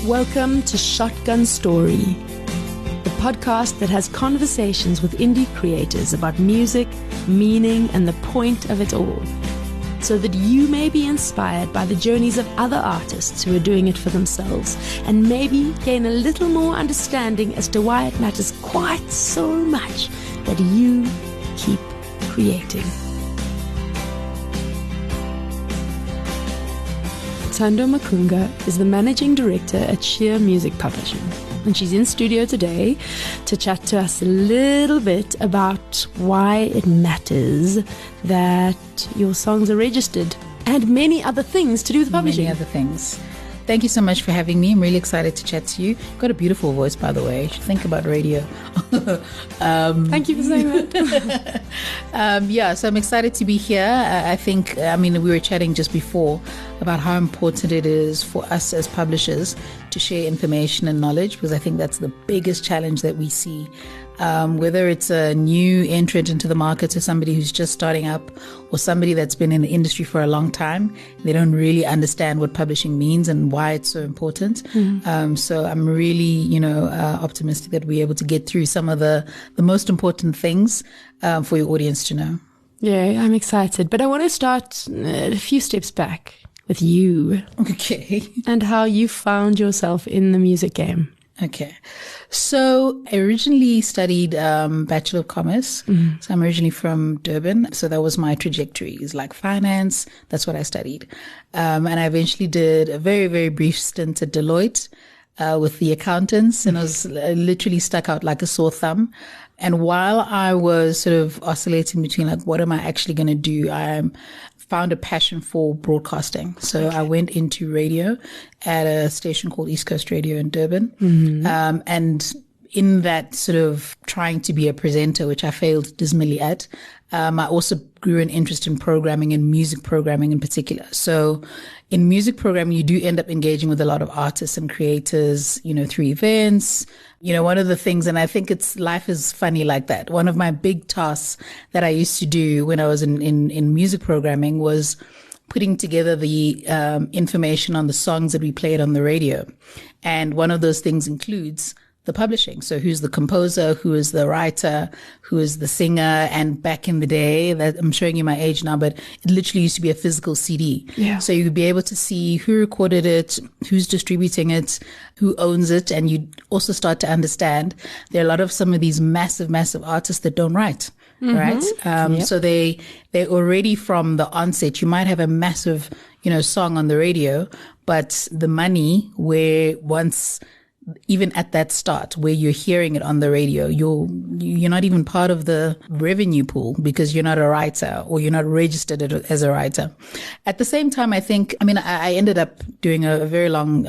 Welcome to Shotgun Story, the podcast that has conversations with indie creators about music, meaning, and the point of it all, so that you may be inspired by the journeys of other artists who are doing it for themselves, and maybe gain a little more understanding as to why it matters quite so much that you keep creating. Thando Makhunga is the managing director at Sheer Music Publishing, and she's in studio today to chat to us a little bit about why it matters that your songs are registered and many other things to do with publishing. Many other things. Thank you so much for having me. I'm really excited to chat to you. You've got a beautiful voice, by the way. You should think about radio. Thank you for saying that. So I'm excited to be here. We were chatting just before about how important it is for us as publishers to share information and knowledge, because I think that's the biggest challenge that we see. Whether it's a new entrant into the market or somebody who's just starting up or somebody that's been in the industry for a long time, they don't really understand what publishing means and why it's so important. So I'm really, optimistic that we're able to get through some of the most important things for your audience to know. Yeah, I'm excited. But I want to start a few steps back with you. Okay. And how you found yourself in the music game. Okay. So I originally studied Bachelor of Commerce. So I'm originally from Durban. So that was my trajectory. It's like finance. That's what I studied. And I eventually did a very, very brief stint at Deloitte with the accountants. And I was literally stuck out like a sore thumb. And while I was sort of oscillating between like, what am I actually going to do? I found a passion for broadcasting. So I went into radio at a station called East Coast Radio in Durban. And in that sort of trying to be a presenter, which I failed dismally at, I also grew an interest in programming and music programming in particular. So in music programming, you do end up engaging with a lot of artists and creators, through events. One of the things, and I think life is funny like that. One of my big tasks that I used to do when I was in music programming was putting together the information on the songs that we played on the radio. And one of those things includes the publishing. So who's the composer, who is the writer, who is the singer. And back in the day, that I'm showing you my age now, but it literally used to be a physical CD. Yeah. So you'd be able to see who recorded it, who's distributing it, who owns it. And you also start to understand there are a lot of some of these massive, massive artists that don't write. Right. So they already from the onset, you might have a massive, song on the radio, but the money where once, even at that start where you're hearing it on the radio, you're not even part of the revenue pool because you're not a writer or you're not registered as a writer. At the same time, I ended up doing a very long,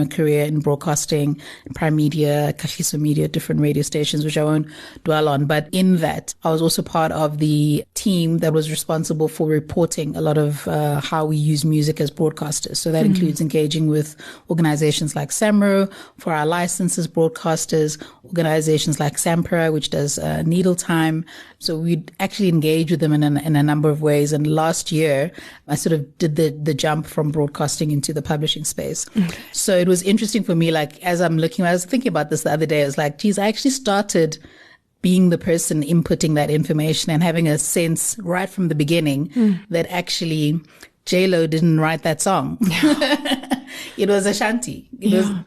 career in broadcasting, Prime Media, Kagiso Media, different radio stations, which I won't dwell on. But in that, I was also part of the team that was responsible for reporting a lot of how we use music as broadcasters. So that includes engaging with organizations like SAMRO for our licenses, broadcasters, organizations like Sampra, which does needle time. So we'd actually engage with them in a number of ways. And last year, I sort of did the jump from broadcasting into the publishing space. So it was interesting for me, like as I was thinking about this the other day, I was like, geez, I actually started being the person inputting that information and having a sense right from the beginning that actually J-Lo didn't write that song. It was Ashanti.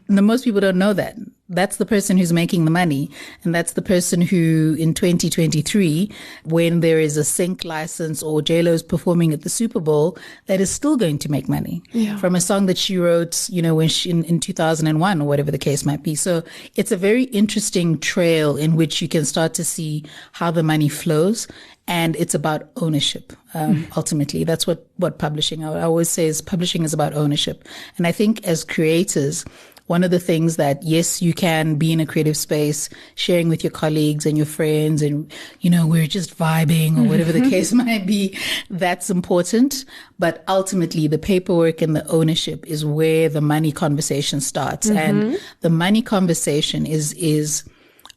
Most people don't know that. That's the person who's making the money. And that's the person who in 2023, when there is a sync license or J-Lo's performing at the Super Bowl, that is still going to make money from a song that she wrote, when she, in 2001 or whatever the case might be. So it's a very interesting trail in which you can start to see how the money flows. And it's about ownership. Ultimately, that's what publishing, I always say is publishing is about ownership. And I think as creators, one of the things that, yes, you can be in a creative space, sharing with your colleagues and your friends and, we're just vibing or whatever the case might be. That's important. But ultimately, the paperwork and the ownership is where the money conversation starts. And the money conversation is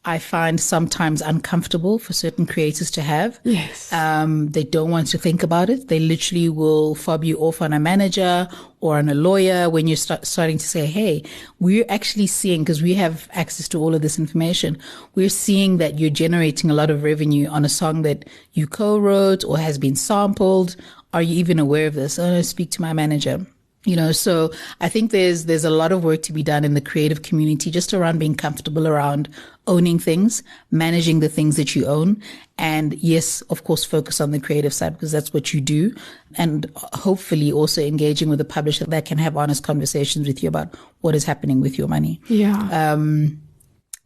I find sometimes uncomfortable for certain creators to have. Yes. They don't want to think about it. They literally will fob you off on a manager or on a lawyer when you're starting to say, hey, we're actually seeing, because we have access to all of this information, we're seeing that you're generating a lot of revenue on a song that you co-wrote or has been sampled. Are you even aware of this? Oh, speak to my manager. So I think there's a lot of work to be done in the creative community, just around being comfortable around owning things, managing the things that you own. And yes, of course, focus on the creative side because that's what you do. And hopefully also engaging with a publisher that can have honest conversations with you about what is happening with your money. Yeah.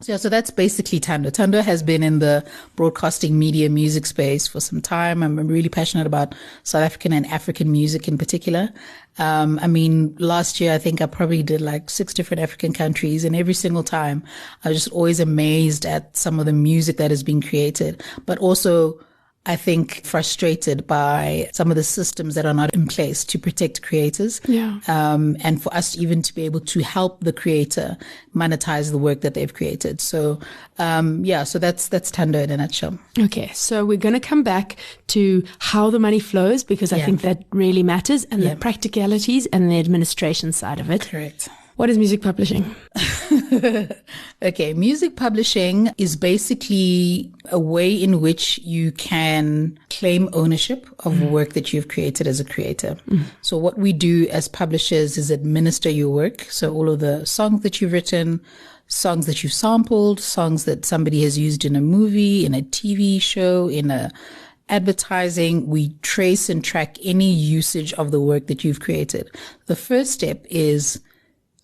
So that's basically Thando. Thando has been in the broadcasting media music space for some time. I'm really passionate about South African and African music in particular. Last year, I think I probably did like 6 different African countries, and every single time I was just always amazed at some of the music that is being created, but also I think frustrated by some of the systems that are not in place to protect creators. Yeah. And for us even to be able to help the creator monetize the work that they've created. So, so that's Thando in a nutshell. Okay. So we're going to come back to how the money flows, because I think that really matters, and the practicalities and the administration side of it. Correct. What is music publishing? Okay, music publishing is basically a way in which you can claim ownership of work that you've created as a creator. So what we do as publishers is administer your work. So all of the songs that you've written, songs that you've sampled, songs that somebody has used in a movie, in a TV show, in a advertising, we trace and track any usage of the work that you've created. The first step is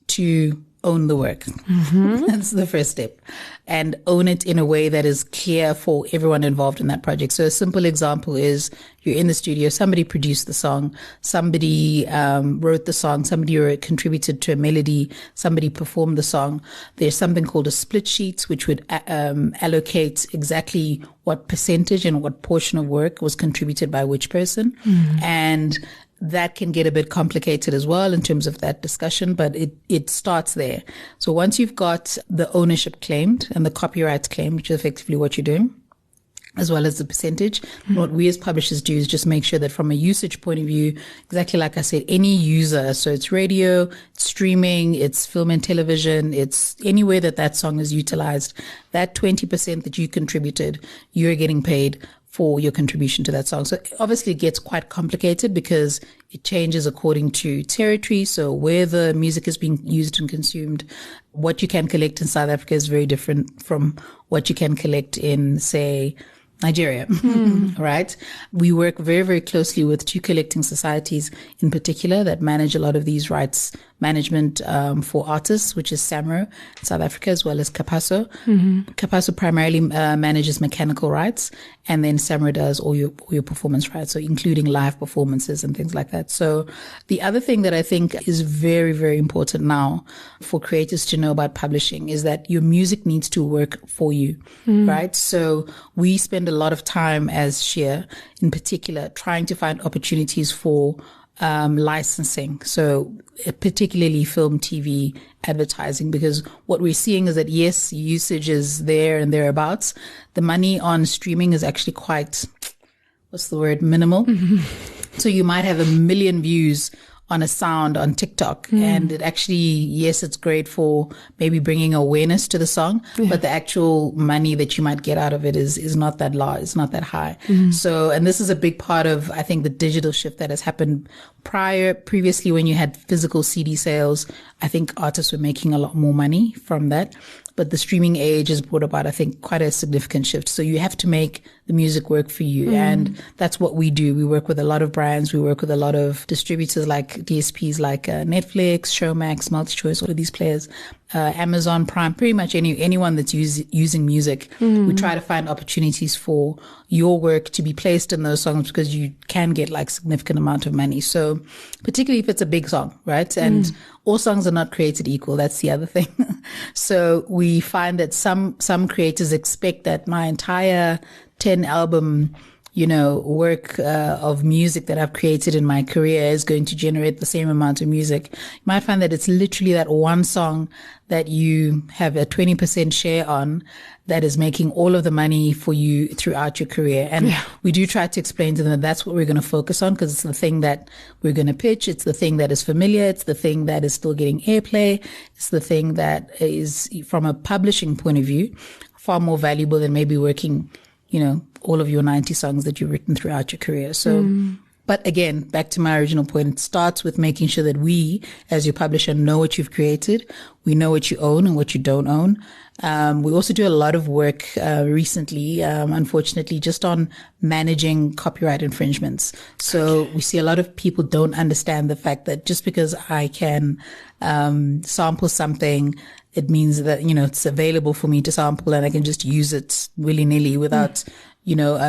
to own the work. That's the first step. And own it in a way that is clear for everyone involved in that project. So a simple example is you're in the studio, somebody produced the song, somebody wrote the song, somebody contributed to a melody, somebody performed the song. There's something called a split sheet, which would allocate exactly what percentage and what portion of work was contributed by which person. And that can get a bit complicated as well in terms of that discussion, but it starts there. So once you've got the ownership claimed and the copyright claimed, which is effectively what you're doing, as well as the percentage, what we as publishers do is just make sure that from a usage point of view, exactly like I said, any user, so it's radio, it's streaming, it's film and television, it's anywhere that song is utilized, that 20% that you contributed, you're getting paid for your contribution to that song. So obviously it gets quite complicated because it changes according to territory. So where the music is being used and consumed, what you can collect in South Africa is very different from what you can collect in, say, Nigeria, right? We work very, very closely with 2 collecting societies in particular that manage a lot of these rights management for artists, which is SAMRO in South Africa, as well as Capasso. Capasso primarily manages mechanical rights, and then SAMRO does all your performance rights, so including live performances and things like that. So the other thing that I think is very, very important now for creators to know about publishing is that your music needs to work for you, right? So we spend a lot of time as Sheer in particular trying to find opportunities for licensing. So particularly film, TV, advertising, because what we're seeing is that yes, usage is there and thereabouts. The money on streaming is actually quite, minimal. So you might have 1 million views on a sound on TikTok. And it actually, yes, it's great for maybe bringing awareness to the song, but the actual money that you might get out of it is not that large. It's not that high. So, and this is a big part of, I think, the digital shift that has happened previously when you had physical CD sales. I think artists were making a lot more money from that. But the streaming age has brought about, I think, quite a significant shift. So you have to make the music work for you. And that's what we do. We work with a lot of brands. We work with a lot of distributors like DSPs like Netflix, Showmax, MultiChoice, all of these players, Amazon Prime, pretty much anyone that's using music. We try to find opportunities for your work to be placed in those songs because you can get like significant amount of money. So particularly if it's a big song, right? And all songs are not created equal. That's the other thing. So we find that some creators expect that my entire 10 album, work of music that I've created in my career is going to generate the same amount of music. You might find that it's literally that one song that you have a 20% share on that is making all of the money for you throughout your career. And we do try to explain to them that that's what we're going to focus on, because it's the thing that we're going to pitch. It's the thing that is familiar. It's the thing that is still getting airplay. It's the thing that is, from a publishing point of view, far more valuable than maybe working, all of your 90 songs that you've written throughout your career. So, but again, back to my original point, it starts with making sure that we, as your publisher, know what you've created. We know what you own and what you don't own. We also do a lot of work recently, unfortunately, just on managing copyright infringements. So we see a lot of people don't understand the fact that just because I can sample something, it means that, it's available for me to sample and I can just use it willy-nilly without,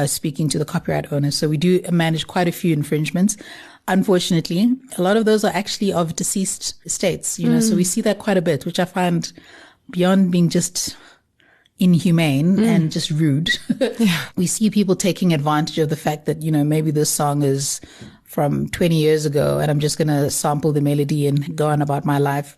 speaking to the copyright owner. So we do manage quite a few infringements. Unfortunately, a lot of those are actually of deceased estates, so we see that quite a bit, which I find beyond being just inhumane and just rude. We see people taking advantage of the fact that, maybe this song is from 20 years ago and I'm just going to sample the melody and go on about my life.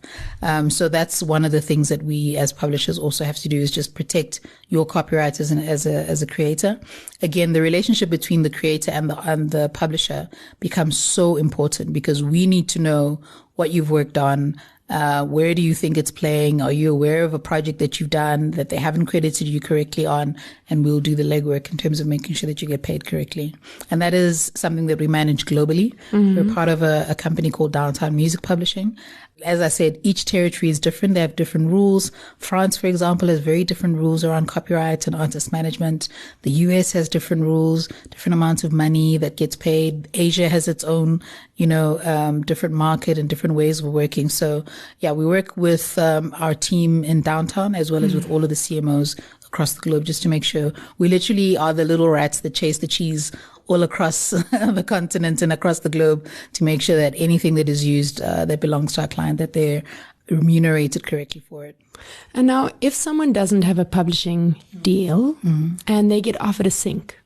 So that's one of the things that we as publishers also have to do, is just protect your copyright as a creator. Again, the relationship between the creator and the publisher becomes so important, because we need to know what you've worked on. Where do you think it's playing? Are you aware of a project that you've done that they haven't credited you correctly on? And we'll do the legwork in terms of making sure that you get paid correctly. And that is something that we manage globally. We're part of a company called Downtown Music Publishing. As I said, each territory is different. They have different rules. France, for example, has very different rules around copyright and artist management. The US has different rules, different amounts of money that gets paid. Asia has its own, different market and different ways of working. So yeah, we work with our team in Downtown as well as with all of the CMOs across the globe, just to make sure we literally are the little rats that chase the cheese all across the continent and across the globe, to make sure that anything that is used that belongs to our client, that they're remunerated correctly for it. And now, if someone doesn't have a publishing deal and they get offered a sync,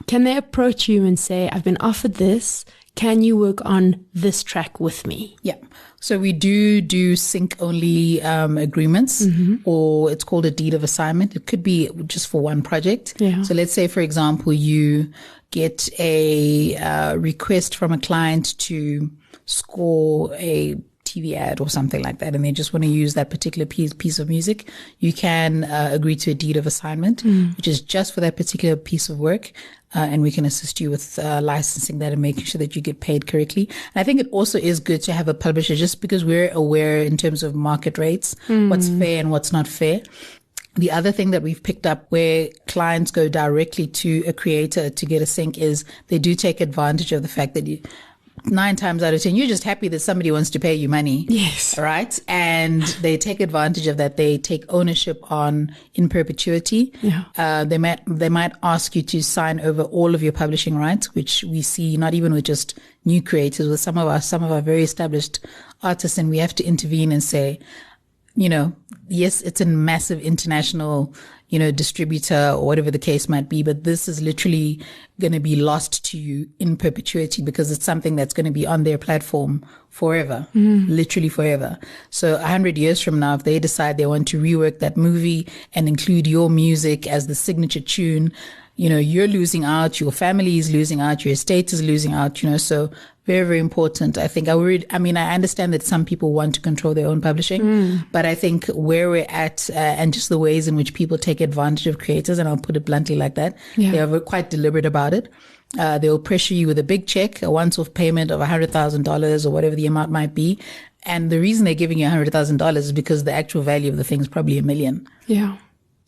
can they approach you and say, I've been offered this, can you work on this track with me? Yeah. So we do sync only agreements, or it's called a deed of assignment. It could be just for one project. So let's say, for example, you get a request from a client to score a TV ad or something like that, and they just want to use that particular piece of music. You can agree to a deed of assignment, which is just for that particular piece of work. And we can assist you with licensing that and making sure that you get paid correctly. And I think it also is good to have a publisher, just because we're aware in terms of market rates, what's fair and what's not fair. The other thing that we've picked up where clients go directly to a creator to get a sync is they do take advantage of the fact that 9 times out of 10, you're just happy that somebody wants to pay you money. Yes. Right? And they take advantage of that. They take ownership on in perpetuity. They might ask you to sign over all of your publishing rights, which we see not even with just new creators, with some of our very established artists, and we have to intervene and say, yes, it's a massive international, distributor or whatever the case might be, but this is literally going to be lost to you in perpetuity, because it's something that's going to be on their platform forever, literally forever. So 100 years from now, if they decide they want to rework that movie and include your music as the signature tune, you're losing out, your family is losing out, your estate is losing out, so very, very important. I think I understand that some people want to control their own publishing, but I think where we're at and just the ways in which people take advantage of creators, and I'll put it bluntly like that, they are quite deliberate about it. They'll pressure you with a big check, a once-off payment of $100,000 or whatever the amount might be. And the reason they're giving you $100,000 is because the actual value of the thing is probably $1 million. Yeah.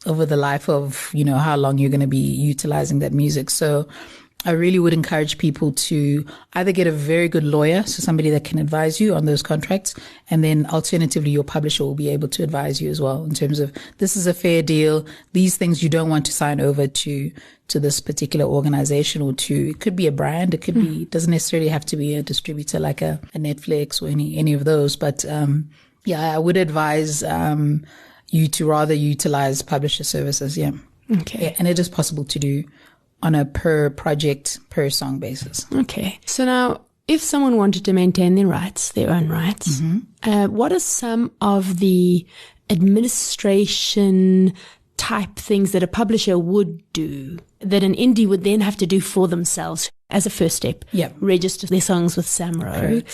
Over the life of, how long you're going to be utilizing that music. So I really would encourage people to either get a very good lawyer, so somebody that can advise you on those contracts, and then alternatively, your publisher will be able to advise you as well in terms of, this is a fair deal. These things you don't want to sign over to this particular organization or to, it could be a brand. It could be, it doesn't necessarily have to be a distributor like a Netflix or any of those. But, I would advise, you to rather utilize publisher services. Yeah. Okay. Yeah, and it is possible to do on a per project, per song basis. Okay. So now, if someone wanted to maintain their rights, their own rights, what are some of the administration type things that a publisher would do that an indie would then have to do for themselves as a first step? Yeah. Register their songs with Samro.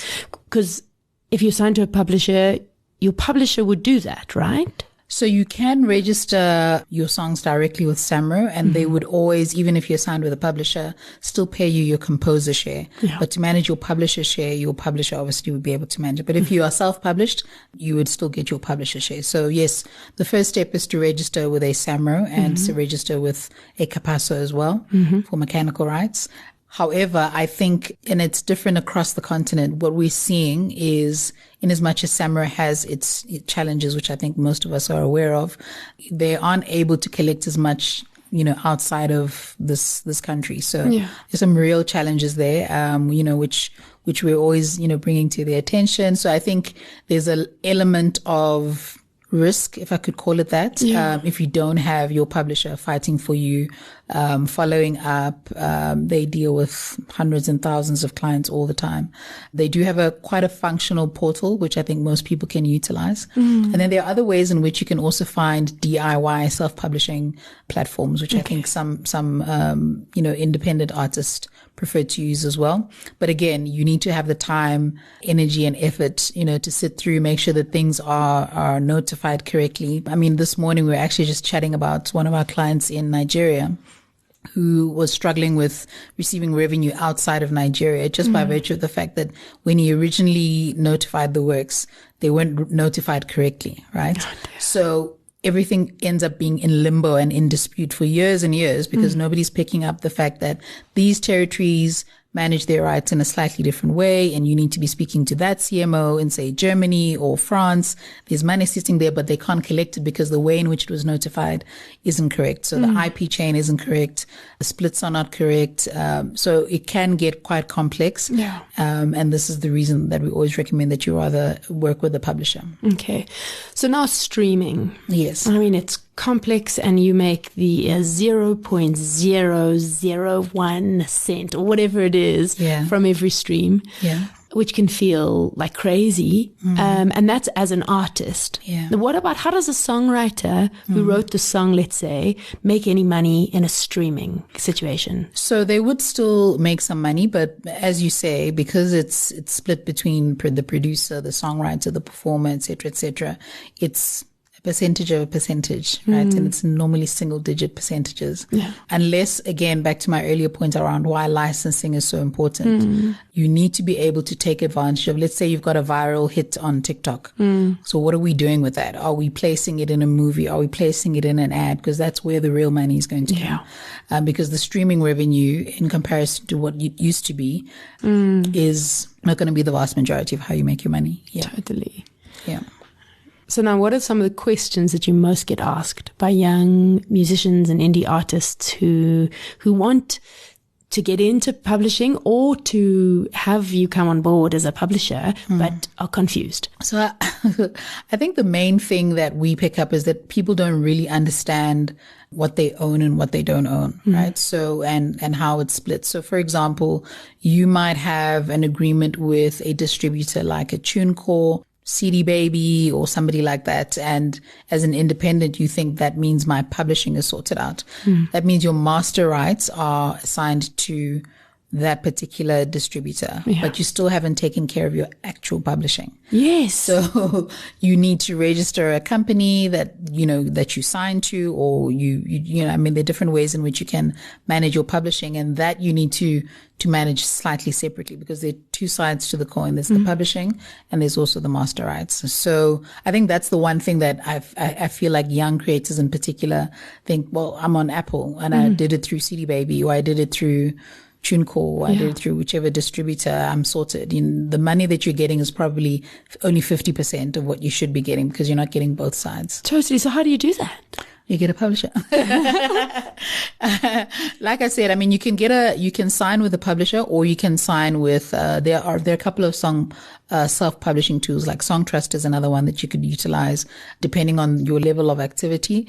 Because if you're signed to a publisher, your publisher would do that, right? So you can register your songs directly with Samro, and they would always, even if you're signed with a publisher, still pay you your composer share. Yeah. But to manage your publisher share, your publisher obviously would be able to manage it. But if you are self-published, you would still get your publisher share. So yes, the first step is to register with a Samro and to register with a Capasso as well for mechanical rights. However, I think, and it's different across the continent, what we're seeing is, in as much as Samro has its challenges, which I think most of us are aware of, they aren't able to collect as much, outside of this country. So there's some real challenges there, which we're always, bringing to their attention. So I think there's an element of risk, if I could call it that, if you don't have your publisher fighting for you, following up. They deal with hundreds and thousands of clients all the time. They do have quite a functional portal, which I think most people can utilize. And then there are other ways in which you can also find DIY self-publishing platforms, which I think some independent artists prefer to use as well. But again, you need to have the time, energy and effort, to sit through, make sure that things are notified correctly. I mean, this morning we were actually just chatting about one of our clients in Nigeria who was struggling with receiving revenue outside of Nigeria just by virtue of the fact that when he originally notified the works, they weren't notified correctly, right? So everything ends up being in limbo and in dispute for years and years because nobody's picking up the fact that these territories manage their rights in a slightly different way, and you need to be speaking to that CMO in, say, Germany or France. There's money sitting there, but they can't collect it because the way in which it was notified isn't correct. So the IP chain isn't correct. The splits are not correct. So it can get quite complex. Yeah. And this is the reason that we always recommend that you rather work with a publisher. Okay. So now streaming. Yes. I mean, it's complex, and you make the 0.001 cent or whatever it is from every stream, which can feel like crazy. And that's as an artist. Now, what about, how does a songwriter who wrote the song, let's say, make any money in a streaming situation? So they would still make some money, but as you say, because it's split between the producer, the songwriter, the performer, et cetera, it's percentage of a percentage, right? And it's normally single digit percentages. Unless, again, back to my earlier point around why licensing is so important, you need to be able to take advantage of, let's say you've got a viral hit on TikTok. So what are we doing with that? Are we placing it in a movie? Are we placing it in an ad? Because that's where the real money is going to come. Because the streaming revenue, in comparison to what it used to be, is not going to be the vast majority of how you make your money. Totally. So now, what are some of the questions that you most get asked by young musicians and indie artists who want to get into publishing or to have you come on board as a publisher, but are confused? So I think the main thing that we pick up is that people don't really understand what they own and what they don't own, right? So, and how it's split. So for example, you might have an agreement with a distributor like a TuneCore, CD Baby, or somebody like that. And as an independent, you think that means my publishing is sorted out. That means your master rights are assigned to that particular distributor, but you still haven't taken care of your actual publishing. Yes. So you need to register a company that, that you sign to, or there are different ways in which you can manage your publishing, and that you need to manage slightly separately, because there are two sides to the coin. There's the publishing and there's also the master rights. So I think that's the one thing that I feel like young creators in particular think, well, I'm on Apple and I did it through CD Baby, or I did it through TuneCore, I did it through whichever distributor, I'm sorted. The money that you're getting is probably only 50% of what you should be getting, because you're not getting both sides. Totally. So how do you do that? You get a publisher. Like I said, you can sign with a publisher, or you can sign with, there are a couple of song self-publishing tools like Songtrust is another one that you could utilize depending on your level of activity.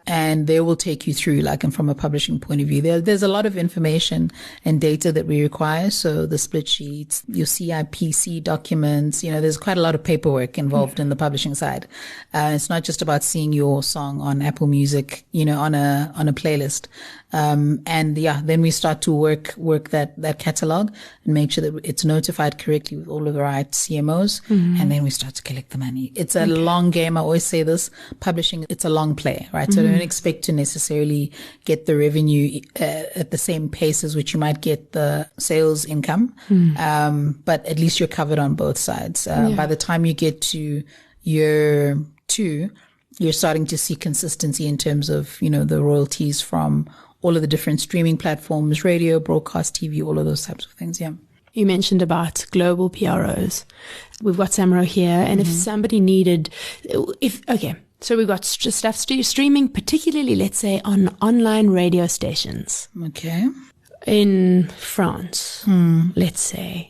And they will take you through, like, and from a publishing point of view, there's a lot of information and data that we require. So the split sheets, your CIPC documents, there's quite a lot of paperwork involved in the publishing side. It's not just about seeing your song on Apple Music, on a playlist. Then we start to work that catalog and make sure that it's notified correctly with all of the right CMOs. And then we start to collect the money. It's a long game. I always say this, publishing, it's a long play, right? So don't expect to necessarily get the revenue at the same pace as which you might get the sales income. But at least you're covered on both sides. By the time you get to year 2, you're starting to see consistency in terms of, the royalties from all of the different streaming platforms, radio, broadcast, TV, all of those types of things. Yeah. You mentioned about global PROs. We've got Samro here, and if somebody needed, so we've got stuff streaming, particularly, let's say, on online radio stations. Okay. In France, let's say.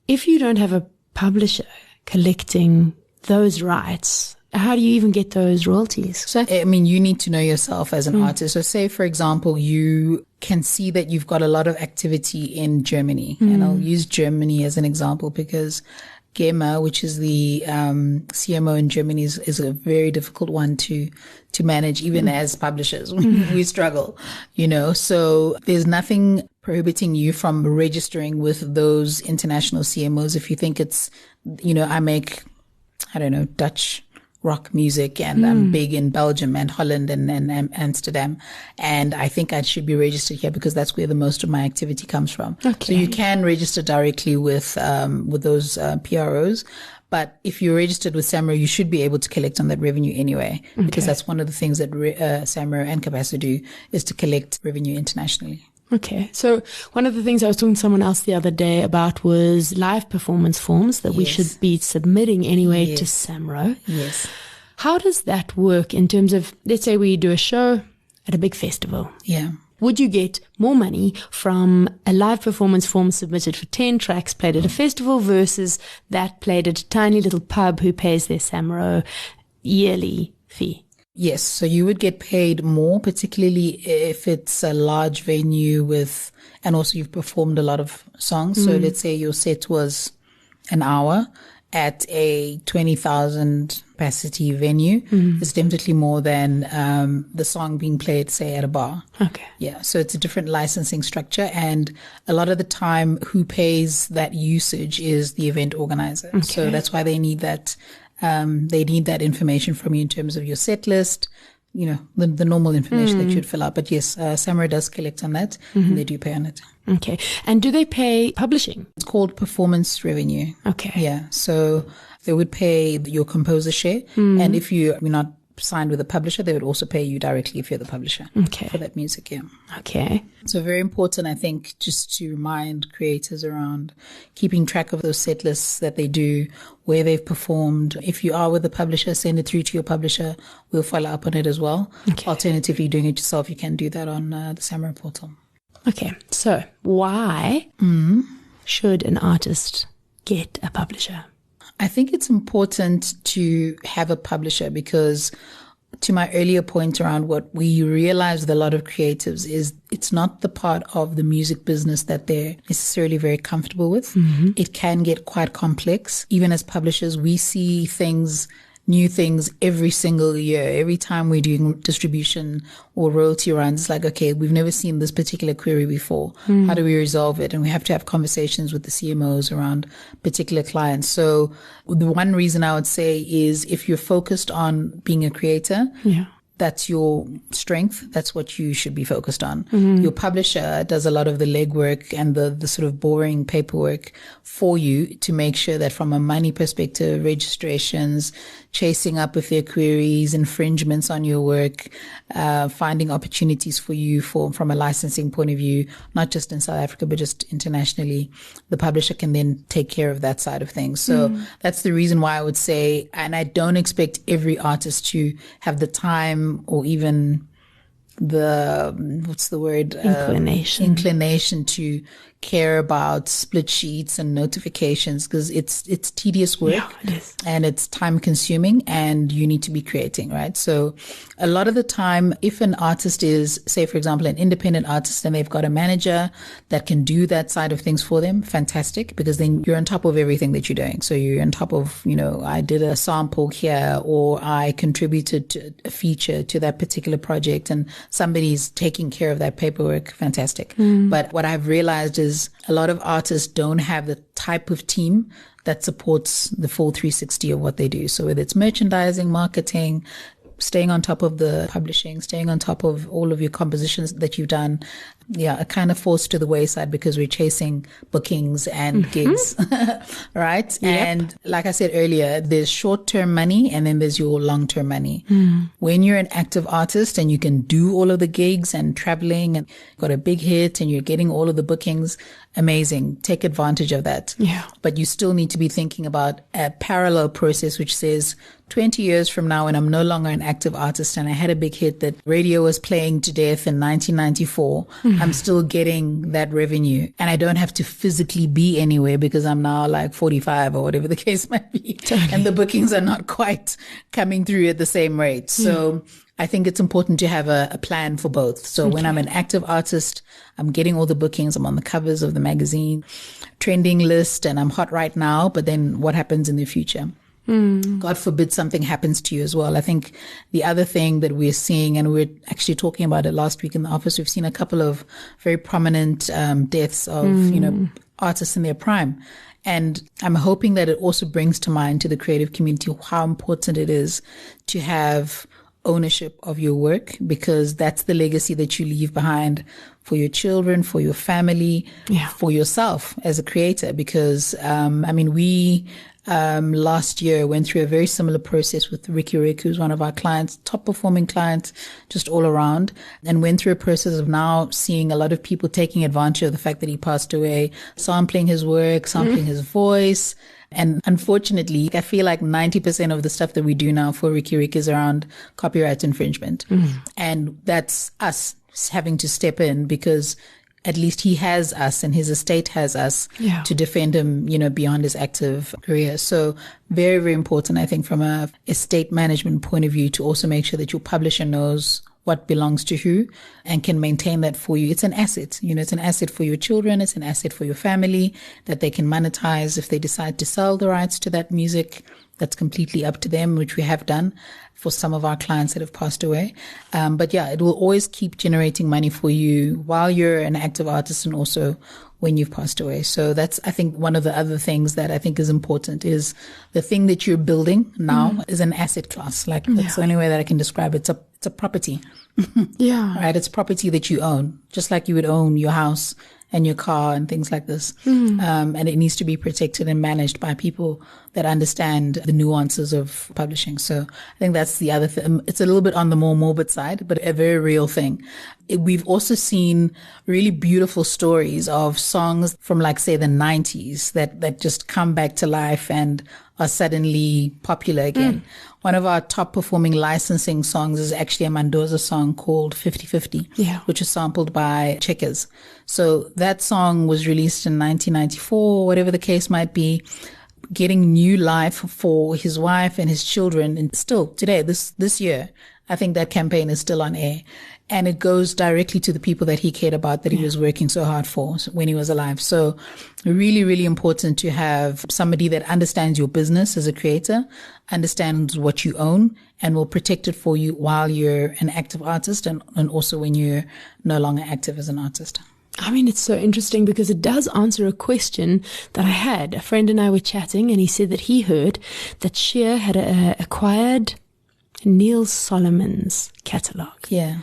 If you don't have a publisher collecting those rights, how do you even get those royalties? So, you need to know yourself as an artist. So say, for example, you can see that you've got a lot of activity in Germany. And I'll use Germany as an example because GEMA, which is the CMO in Germany, is a very difficult one to manage, even as publishers. We struggle, So there's nothing prohibiting you from registering with those international CMOs. If you think it's, I make, Dutch rock music and I'm big in Belgium and Holland and Amsterdam, and I think I should be registered here because that's where the most of my activity comes from. So you can register directly with those PROs, but if you're registered with Samro, you should be able to collect on that revenue anyway, because that's one of the things that Samro and Kabasa do, is to collect revenue internationally. Okay. So one of the things I was talking to someone else the other day about was live performance forms that we should be submitting anyway to Samro. Yes. How does that work in terms of, let's say we do a show at a big festival. Yeah. Would you get more money from a live performance form submitted for 10 tracks played at a festival versus that played at a tiny little pub who pays their Samro yearly fee? Yes, so you would get paid more, particularly if it's a large venue and also you've performed a lot of songs. So let's say your set was an hour at a 20,000 capacity venue. It's definitely more than the song being played, say, at a bar. Okay. Yeah, so it's a different licensing structure, and a lot of the time who pays that usage is the event organizer. Okay. So that's why they need that. They need that information from you in terms of your set list, the normal information that you'd fill out. But yes, Samro does collect on that, and they do pay on it. Okay. And do they pay publishing? It's called performance revenue. Okay. Yeah. So they would pay your composer share. And if you're not signed with a publisher, they would also pay you directly if you're the publisher for that music. Yeah. Okay. So very important, I think, just to remind creators around keeping track of those set lists that they do, where they've performed. If you are with a publisher, send it through to your publisher. We'll follow up on it as well. Okay. Alternatively, doing it yourself, you can do that on the Samro portal. Okay. So why should an artist get a publisher? I think it's important to have a publisher because, to my earlier point around what we realize with a lot of creatives is it's not the part of the music business that they're necessarily very comfortable with. It can get quite complex. Even as publishers, we see new things every single year. Every time we're doing distribution or royalty runs, it's like, okay, we've never seen this particular query before. How do we resolve it? And we have to have conversations with the CMOs around particular clients. So the one reason I would say is if you're focused on being a creator, that's your strength. That's what you should be focused on. Your publisher does a lot of the legwork and the sort of boring paperwork for you to make sure that from a money perspective, registrations, chasing up with their queries, infringements on your work, finding opportunities for you from a licensing point of view, not just in South Africa, but just internationally, the publisher can then take care of that side of things. So that's the reason why I would say, and I don't expect every artist to have the time or even the, inclination to care about split sheets and notifications, because it's tedious work. Yeah, it is. And it's time consuming, and you need to be creating, right? So a lot of the time, if an artist is, say, for example, an independent artist and they've got a manager that can do that side of things for them, fantastic, because then you're on top of everything that you're doing. So you're on top of, I did a sample here, or I contributed to a feature to that particular project, and somebody's taking care of that paperwork, fantastic. But what I've realized is a lot of artists don't have the type of team that supports the full 360 of what they do. So whether it's merchandising, marketing, staying on top of the publishing, staying on top of all of your compositions that you've done, are kind of forced to the wayside because we're chasing bookings and gigs, right? Yep. And like I said earlier, there's short-term money and then there's your long-term money. When you're an active artist and you can do all of the gigs and traveling and got a big hit and you're getting all of the bookings, amazing. Take advantage of that. Yeah. But you still need to be thinking about a parallel process which says 20 years from now, when I'm no longer an active artist and I had a big hit that radio was playing to death in 1994, I'm still getting that revenue. And I don't have to physically be anywhere because I'm now like 45 or whatever the case might be. Totally. And the bookings are not quite coming through at the same rate. So I think it's important to have a plan for both. So when I'm an active artist, I'm getting all the bookings. I'm on the covers of the magazine, trending list, and I'm hot right now. But then what happens in the future? God forbid something happens to you as well. I think the other thing that we're seeing, and we're actually talking about it last week in the office, we've seen a couple of very prominent deaths of, artists in their prime. And I'm hoping that it also brings to mind to the creative community how important it is to have ownership of your work, because that's the legacy that you leave behind for your children, for your family, for yourself as a creator. Because, we last year went through a very similar process with Ricky Rick, who's one of our clients, top performing client, just all around, and went through a process of now seeing a lot of people taking advantage of the fact that he passed away, sampling his work, sampling his voice. And unfortunately, I feel like 90% of the stuff that we do now for Ricky Rick is around copyright infringement. And that's us having to step in, because at least he has us and his estate has us to defend him, beyond his active career. So very, very important, I think, from a estate management point of view, to also make sure that your publisher knows what belongs to who and can maintain that for you. It's an asset, it's an asset for your children. It's an asset for your family that they can monetize if they decide to sell the rights to that music. That's completely up to them, which we have done for some of our clients that have passed away. It will always keep generating money for you while you're an active artist and also when you've passed away. So that's, I think, one of the other things that I think is important is the thing that you're building now is an asset class. Like that's the only way that I can describe it. It's a property. Right. It's property that you own, just like you would own your house and your car and things like this. And it needs to be protected and managed by people that understand the nuances of publishing. So I think that's the other thing. It's a little bit on the more morbid side, but a very real thing. We've also seen really beautiful stories of songs from, like, say, the 90s that just come back to life and are suddenly popular again. One of our top performing licensing songs is actually a Mandoza song called 50-50, which was sampled by Checkers. So that song was released in 1994, whatever the case might be, getting new life for his wife and his children. And still today, this year, I think that campaign is still on air. And it goes directly to the people that he cared about, that he was working so hard for when he was alive. So really, really important to have somebody that understands your business as a creator, understands what you own, and will protect it for you while you're an active artist and also when you're no longer active as an artist. I mean, it's so interesting because it does answer a question that I had. A friend and I were chatting, and he said that he heard that Sheer had acquired Neil Solomon's catalogue. Yeah.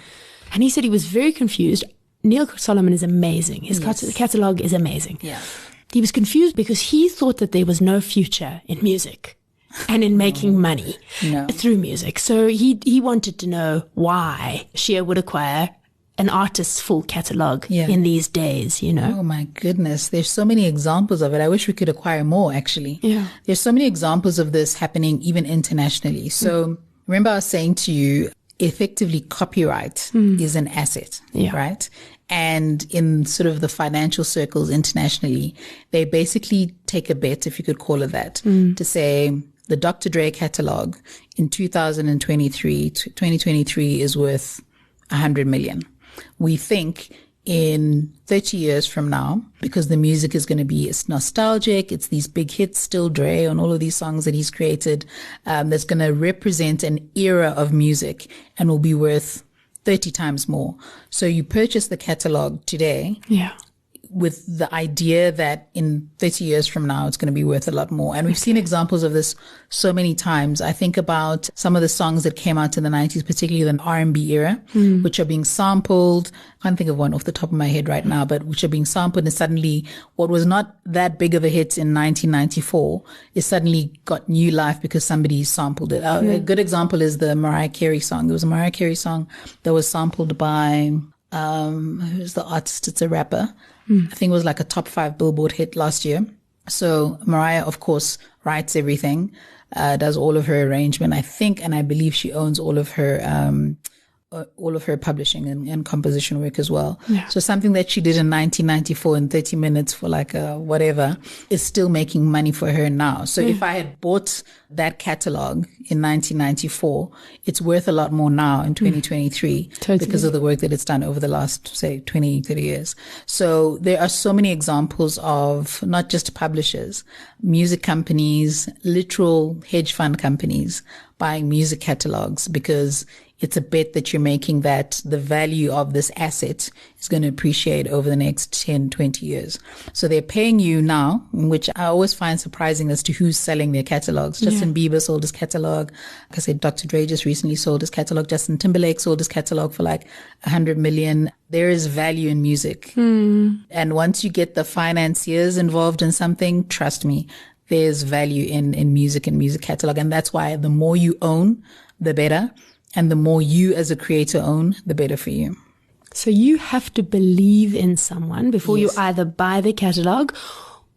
And he said he was very confused. Neil Solomon is amazing. His catalogue is amazing. Yeah. He was confused because he thought that there was no future in music and in making money through music. So he wanted to know why Sheer would acquire an artist's full catalogue in these days, Oh my goodness. There's so many examples of it. I wish we could acquire more, actually. Yeah. There's so many examples of this happening even internationally. So remember I was saying to you, effectively copyright is an asset, right? And in sort of the financial circles internationally, they basically take a bet, if you could call it that, to say the Dr. Dre catalog in 2023 is worth 100 million. We think in 30 years from now, because the music is going to be, it's nostalgic, it's these big hits, still Dre on all of these songs that he's created, that's going to represent an era of music and will be worth 30 times more. So you purchase the catalog today. Yeah. With the idea that in 30 years from now, it's going to be worth a lot more. And we've seen examples of this so many times. I think about some of the songs that came out in the 90s, particularly the R&B era, which are being sampled. I can't think of one off the top of my head right now, but which are being sampled, and suddenly what was not that big of a hit in 1994 is suddenly got new life because somebody sampled it. A good example is the Mariah Carey song. There was a Mariah Carey song that was sampled by, who's the artist? It's a rapper. I think it was like a top 5 Billboard hit last year. So Mariah, of course, writes everything, does all of her arrangement, I think, and I believe she owns all of her publishing and composition work as well. Yeah. So something that she did in 1994 in 30 minutes for like whatever is still making money for her now. So if I had bought that catalog in 1994, it's worth a lot more now in 2023 because of the work that it's done over the last, say, 20, 30 years. So there are so many examples of not just publishers, music companies, literal hedge fund companies buying music catalogs because it's a bet that you're making that the value of this asset is going to appreciate over the next 10, 20 years. So they're paying you now, which I always find surprising as to who's selling their catalogs. Justin Bieber sold his catalog. Like I said, Dr. Dre just recently sold his catalog. Justin Timberlake sold his catalog for like 100 million. There is value in music. And once you get the financiers involved in something, trust me, there's value in music and music catalog. And that's why the more you own, the better. And the more you as a creator own, the better for you. So you have to believe in someone before you either buy the catalog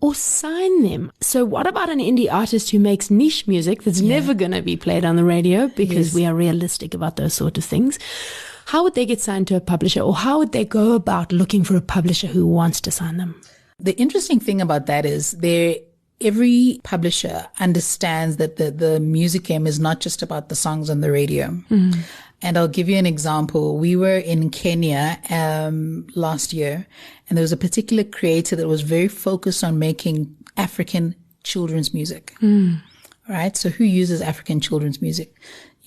or sign them. So what about an indie artist who makes niche music that's never going to be played on the radio because we are realistic about those sort of things? How would they get signed to a publisher, or how would they go about looking for a publisher who wants to sign them? The interesting thing about that is every publisher understands that the music game is not just about the songs on the radio. And I'll give you an example. We were in Kenya last year, and there was a particular creator that was very focused on making African children's music. Right? So who uses African children's music?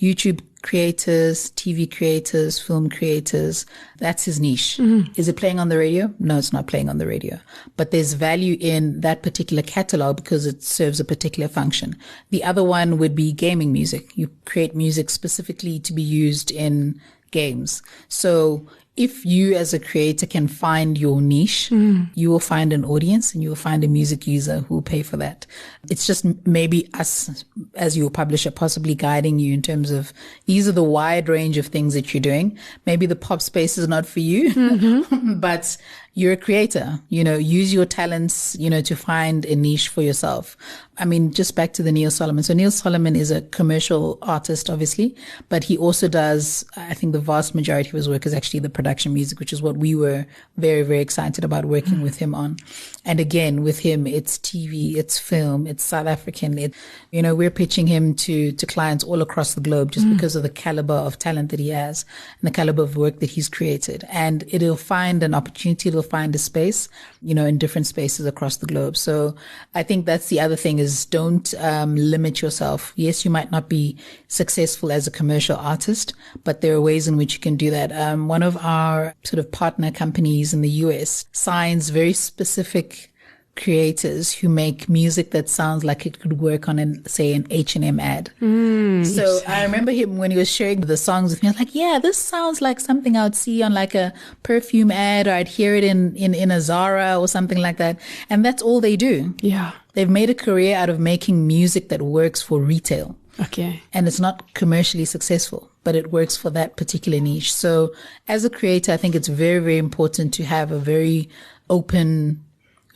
YouTube creators, TV creators, film creators. That's his niche. Is it playing on the radio? No, it's not playing on the radio. But there's value in that particular catalog because it serves a particular function. The other one would be gaming music. You create music specifically to be used in games. So if you as a creator can find your niche, you will find an audience and you will find a music user who will pay for that. It's just maybe us as your publisher possibly guiding you in terms of these are the wide range of things that you're doing. Maybe the pop space is not for you, but you're a creator, use your talents, to find a niche for yourself. I mean, just back to the Neil Solomon. So Neil Solomon is a commercial artist, obviously, but he also does, I think the vast majority of his work is actually the production music, which is what we were very, very excited about working with him on. And again, with him, it's TV, it's film, it's South African. We're pitching him to clients all across the globe just because of the caliber of talent that he has and the caliber of work that he's created. And it'll find an opportunity, it'll find a space, in different spaces across the globe. So I think that's the other thing is don't limit yourself. Yes, you might not be successful as a commercial artist, but there are ways in which you can do that. One of our sort of partner companies in the US signs very specific creators who make music that sounds like it could work on say an H&M ad. So I remember him when he was sharing the songs with me. I was like, yeah, this sounds like something I would see on like a perfume ad, or I'd hear it in a Zara or something like that. And that's all they do. Yeah. They've made a career out of making music that works for retail. Okay. And it's not commercially successful, but it works for that particular niche. So as a creator, I think it's very, very important to have a very open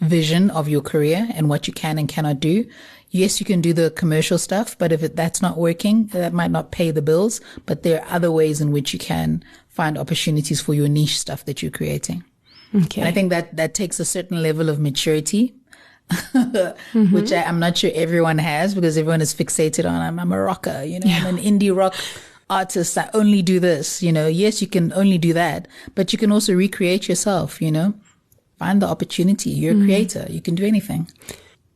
vision of your career and what you can and cannot do. Yes, you can do the commercial stuff, but if that's not working, that might not pay the bills. But there are other ways in which you can find opportunities for your niche stuff that you're creating. Okay. And I think that takes a certain level of maturity, which I'm not sure everyone has, because everyone is fixated on, I'm a rocker, I'm an indie rock artist. I only do this, Yes, you can only do that, but you can also recreate yourself, Find the opportunity. You're a creator. You can do anything.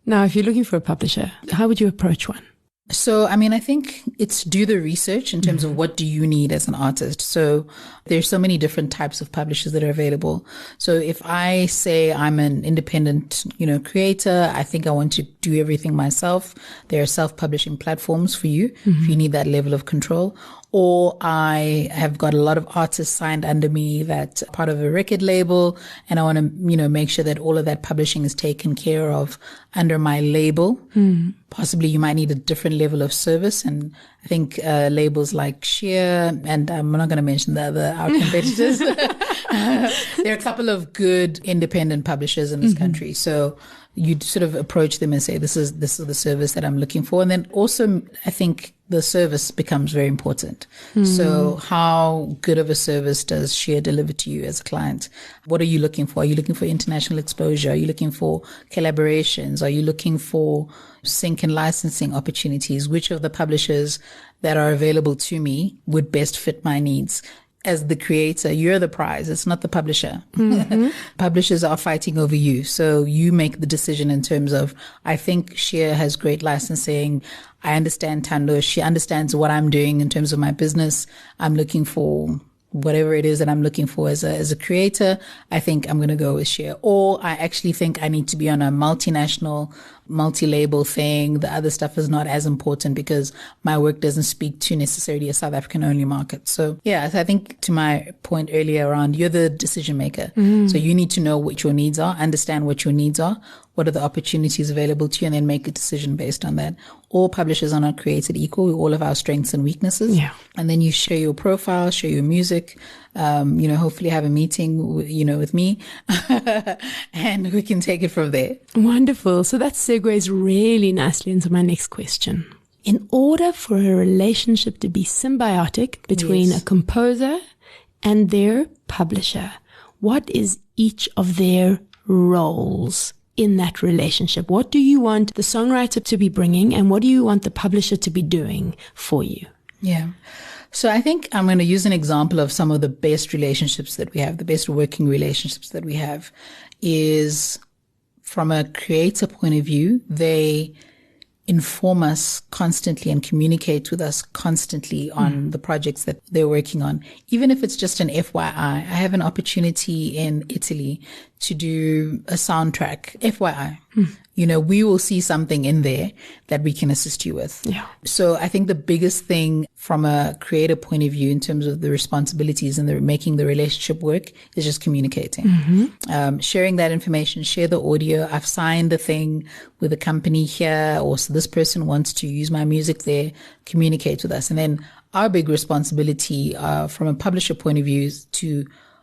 Now, if you're looking for a publisher, how would you approach one? So, I think it's do the research in terms of what do you need as an artist. So there's so many different types of publishers that are available. So if I say I'm an independent, creator, I think I want to do everything myself. There are self-publishing platforms for you if you need that level of control. Or I have got a lot of artists signed under me that are part of a record label, and I want to, make sure that all of that publishing is taken care of under my label. Possibly you might need a different level of service. And I think labels like Sheer, and I'm not going to mention our competitors. There are a couple of good independent publishers in this country. So you'd sort of approach them and say, this is the service that I'm looking for. And then also, I think the service becomes very important. So how good of a service does Sheer deliver to you as a client? What are you looking for? Are you looking for international exposure? Are you looking for collaborations? Are you looking for sync and licensing opportunities? Which of the publishers that are available to me would best fit my needs? As the creator, you're the prize. It's not the publisher. Publishers are fighting over you. So you make the decision in terms of, I think Sheer has great licensing. I understand Thando. She understands what I'm doing in terms of my business. I'm looking for whatever it is that I'm looking for as a creator. I think I'm going to go with Sheer. Or I actually think I need to be on a multinational, multi-label thing. The other stuff is not as important because my work doesn't speak to necessarily a South African only market. So yeah, I think to my point earlier around, you're the decision maker. So you need to know what your needs are, understand what your needs are, what are the opportunities available to you, and then make a decision based on that. All publishers are not created equal. We all have our strengths and weaknesses. Yeah. And then you share your profile, share your music, hopefully have a meeting, with me and we can take it from there. Wonderful. So that segues really nicely into my next question. In order for a relationship to be symbiotic between a composer and their publisher, what is each of their roles in that relationship? What do you want the songwriter to be bringing, and what do you want the publisher to be doing for you? Yeah. So I think I'm going to use an example of some of the best relationships that we have, the best working relationships that we have is from a creator point of view. They inform us constantly and communicate with us constantly on the projects that they're working on. Even if it's just an FYI, I have an opportunity in Italy to do a soundtrack. FYI. We will see something in there that we can assist you with. Yeah. So I think the biggest thing from a creator point of view in terms of the responsibilities and making the relationship work is just communicating. Sharing that information, share the audio. I've signed the thing with a company here, or so this person wants to use my music there, communicate with us. And then our big responsibility from a publisher point of view is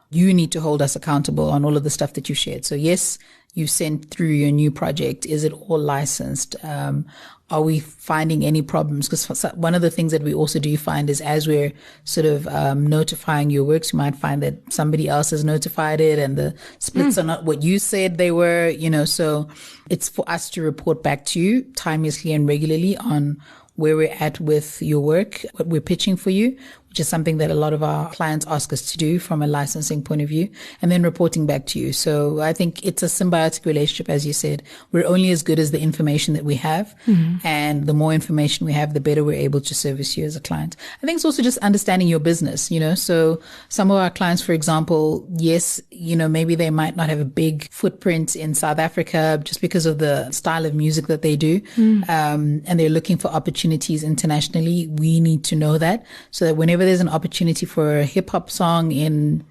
you need to hold us accountable on all of the stuff that you shared. So yes, you sent through your new project. Is it all licensed? Are we finding any problems? Because one of the things that we also do find is as we're sort of notifying your works, you might find that somebody else has notified it and the splits are not what you said they were, so it's for us to report back to you timelessly and regularly on where we're at with your work, what we're pitching for you, which is something that a lot of our clients ask us to do from a licensing point of view, and then reporting back to you. So I think it's a symbiotic relationship, as you said. We're only as good as the information that we have, and the more information we have, the better we're able to service you as a client. I think it's also just understanding your business, so some of our clients, for example, yes, maybe they might not have a big footprint in South Africa just because of the style of music that they do, and they're looking for opportunities internationally. We need to know that so that whenever there's an opportunity for a hip hop song in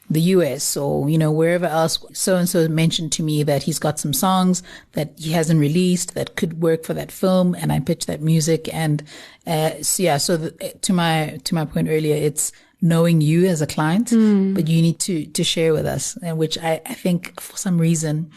the US or, wherever else, so-and-so mentioned to me that he's got some songs that he hasn't released that could work for that film, and I pitch that music. And, to my point earlier, it's knowing you as a client, but you need to share with us, which I think for some reason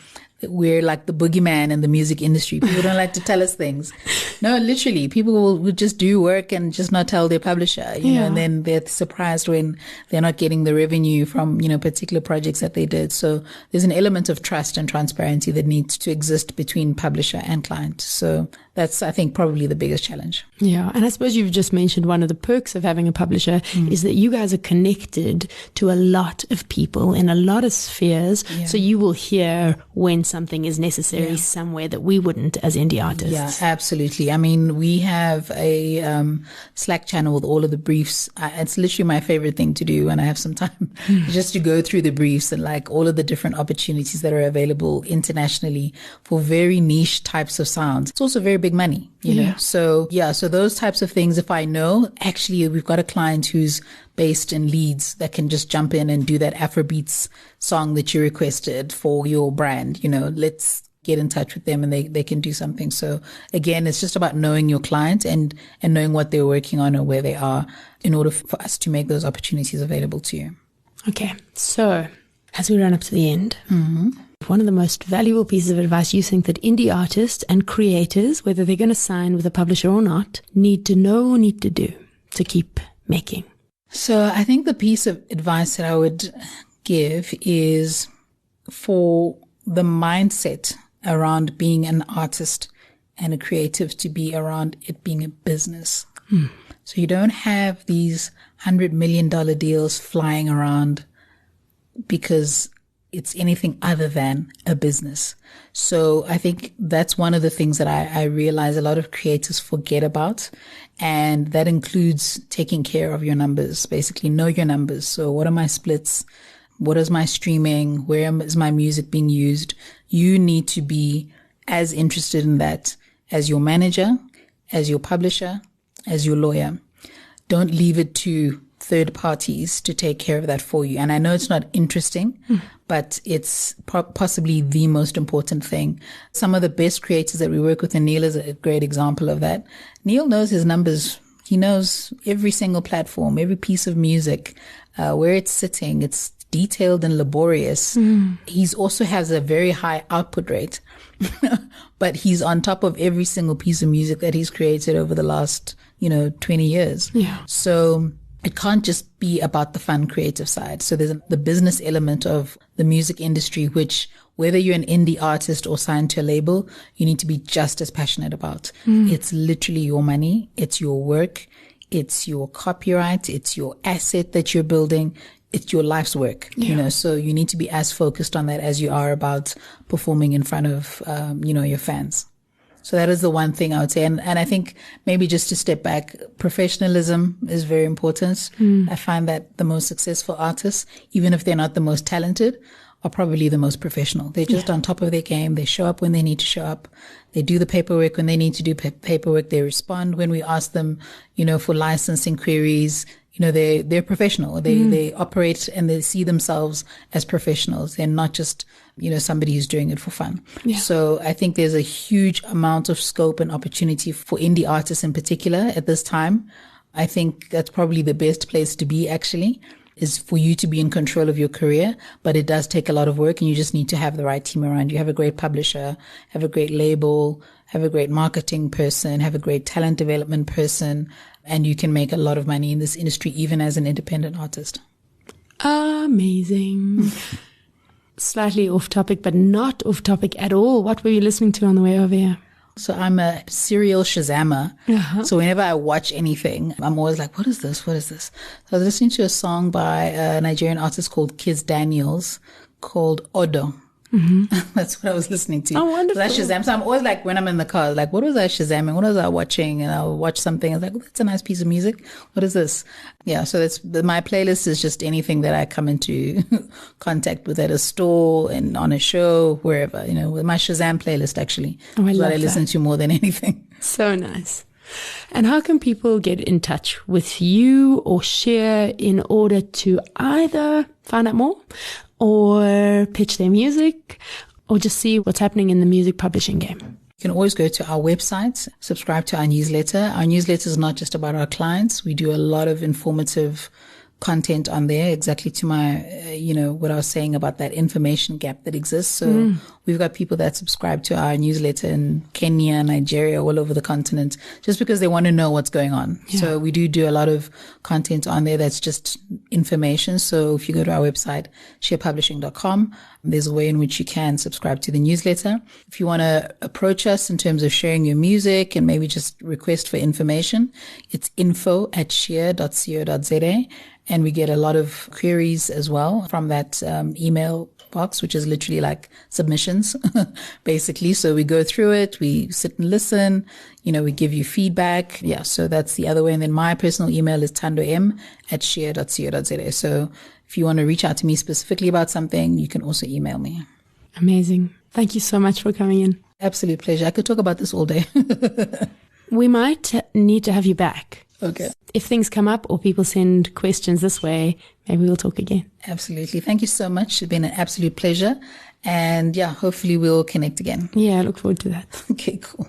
we're like the boogeyman in the music industry. People don't like to tell us things. No, literally, people will just do work and just not tell their publisher, you know, and then they're surprised when they're not getting the revenue from, you know, particular projects that they did. So there's an element of trust and transparency that needs to exist between publisher and client. So that's, I think, probably the biggest challenge. Yeah. And I suppose you've just mentioned one of the perks of having a publisher is that you guys are connected to a lot of people in a lot of spheres. Yeah. So you will hear when something is necessary somewhere that we wouldn't as indie artists. Yeah, absolutely. I mean, we have a Slack channel with all of the briefs. It's literally my favorite thing to do when I have some time, just to go through the briefs and like all of the different opportunities that are available internationally for very niche types of sounds. It's also very big money, you know? So those types of things, if I know, actually we've got a client who's based in Leeds that can just jump in and do that Afrobeats song that you requested for your brand, you know, let's get in touch with them and they can do something. So again, it's just about knowing your client and knowing what they're working on or where they are in order for us to make those opportunities available to you. Okay. So as we run up to the end, one of the most valuable pieces of advice you think that indie artists and creators, whether they're going to sign with a publisher or not, need to know or need to do to keep making? So I think the piece of advice that I would give is for the mindset around being an artist and a creative to be around it being a business. So you don't have these $100 million deals flying around because it's anything other than a business. So I think that's one of the things that I realize a lot of creators forget about. And that includes taking care of your numbers, basically know your numbers. So what are my splits? What is my streaming? Where is my music being used? You need to be as interested in that as your manager, as your publisher, as your lawyer. Don't leave it to third parties to take care of that for you. And I know it's not interesting, but it's possibly the most important thing. Some of the best creators that we work with, and Neil is a great example of that. Neil knows his numbers. He knows every single platform, every piece of music, where it's sitting. It's detailed and laborious. He's also has a very high output rate, but he's on top of every single piece of music that he's created over the last, 20 years. Yeah. So it can't just be about the fun creative side. So there's the business element of the music industry, which whether you're an indie artist or signed to a label, you need to be just as passionate about. It's literally your money. It's your work. It's your copyright. It's your asset that you're building. It's your life's work, so you need to be as focused on that as you are about performing in front of, your fans. So that is the one thing I would say. And I think maybe just to step back, professionalism is very important. I find that the most successful artists, even if they're not the most talented, are probably the most professional. They're just on top of their game. They show up when they need to show up. They do the paperwork when they need to do paperwork. They respond when we ask them, for licensing queries. They're professional. They operate and they see themselves as professionals. They're not just, somebody who's doing it for fun. Yeah. So I think there's a huge amount of scope and opportunity for indie artists in particular at this time. I think that's probably the best place to be, actually, is for you to be in control of your career. But it does take a lot of work, and you just need to have the right team around you. Have a great publisher, have a great label, have a great marketing person, have a great talent development person, and you can make a lot of money in this industry, even as an independent artist. Amazing. Slightly off topic, but not off topic at all. What were you listening to on the way over here? So I'm a serial Shazammer. So whenever I watch anything, I'm always like, what is this? What is this? So I was listening to a song by a Nigerian artist called Kiz Daniels called Odo. That's what I was listening to. Oh, wonderful. So that's Shazam. So I'm always like, when I'm in the car, like, what was I Shazamming? What was I watching? And I'll watch something. I was like, oh, that's a nice piece of music. What is this? Yeah. So my playlist is just anything that I come into contact with at a store and on a show, wherever, with my Shazam playlist, actually. Oh, I love what I listen to more than anything. So nice. And how can people get in touch with you or share in order to either find out more or pitch their music or just see what's happening in the music publishing game? You can always go to our website, subscribe to our newsletter. Our newsletter is not just about our clients. We do a lot of informative content on there, exactly to my, what I was saying about that information gap that exists. So we've got people that subscribe to our newsletter in Kenya, Nigeria, all over the continent, just because they want to know what's going on. Yeah. So we do a lot of content on there that's just information. So if you go to our website, sharepublishing.com, there's a way in which you can subscribe to the newsletter. If you want to approach us in terms of sharing your music and maybe just request for information, it's info@share.co.za. And we get a lot of queries as well from that email box, which is literally like submissions, basically. So we go through it, we sit and listen, we give you feedback. Yeah, so that's the other way. And then my personal email is thandom@share.co.za. So if you want to reach out to me specifically about something, you can also email me. Amazing. Thank you so much for coming in. Absolute pleasure. I could talk about this all day. We might need to have you back. Okay. If things come up or people send questions this way, maybe we'll talk again. Absolutely. Thank you so much. It's been an absolute pleasure. And yeah, hopefully we'll connect again. Yeah, I look forward to that. Okay, cool.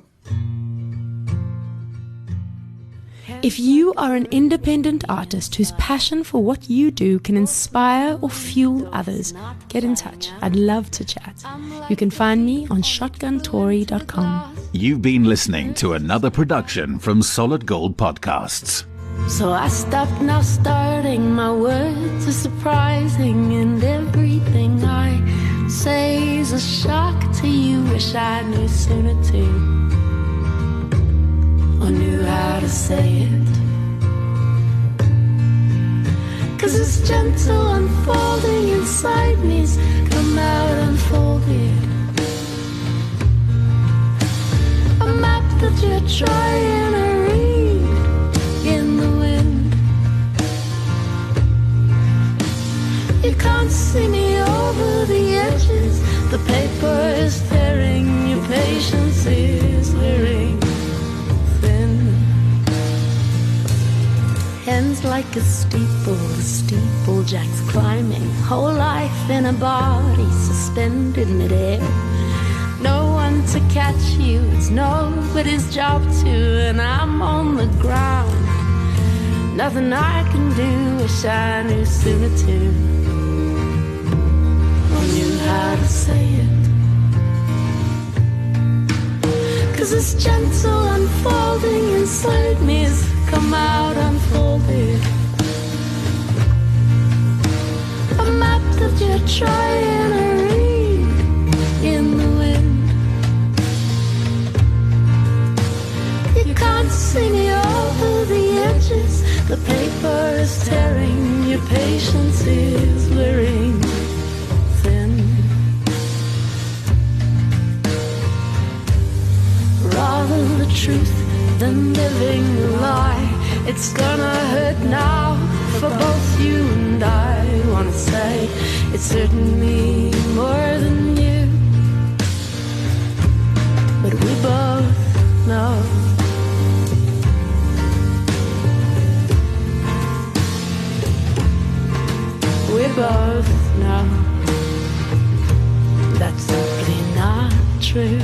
If you are an independent artist whose passion for what you do can inspire or fuel others, get in touch. I'd love to chat. You can find me on shotguntory.com. You've been listening to another production from Solid Gold Podcasts. So I stopped now starting, my words are surprising, and everything I say is a shock to you. Wish I knew sooner too, or knew how to say it. 'Cause this gentle unfolding inside me's come out unfolded. A map that you're trying to read in the wind. You can't see me over the edges. The paper is tearing, your patience is wearing thin. Ends like a steeple, the steeplejack's climbing. Whole life in a body suspended midair. No one to catch you, it's nobody's job to, and I'm on the ground. Nothing I can do, wish I knew sooner too, or knew how to say it. 'Cause this gentle unfolding inside me has come out unfolded. A map that you're trying to read in the wind. You can't see me over the edges. The paper is tearing, your patience is wearing thin. Rather the truth than living a lie. It's gonna hurt now for both you and I. Wanna say it's certainly more than you, but we both know. We both know that's simply not true.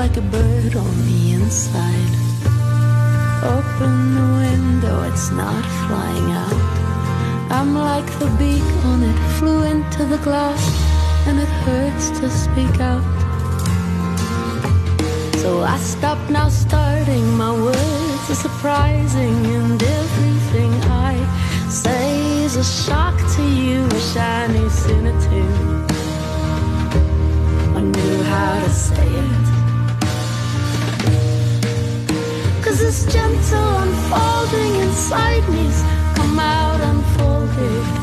Like a bird on the inside. Open the window, it's not flying out. I'm like the beak on it, flew into the glass, and it hurts to speak out. So I stopped now starting, my words are surprising, and everything I say is a shock to you. Wish I knew sooner too, I knew how to say it. 'Cause this gentle unfolding inside me's come out unfolded.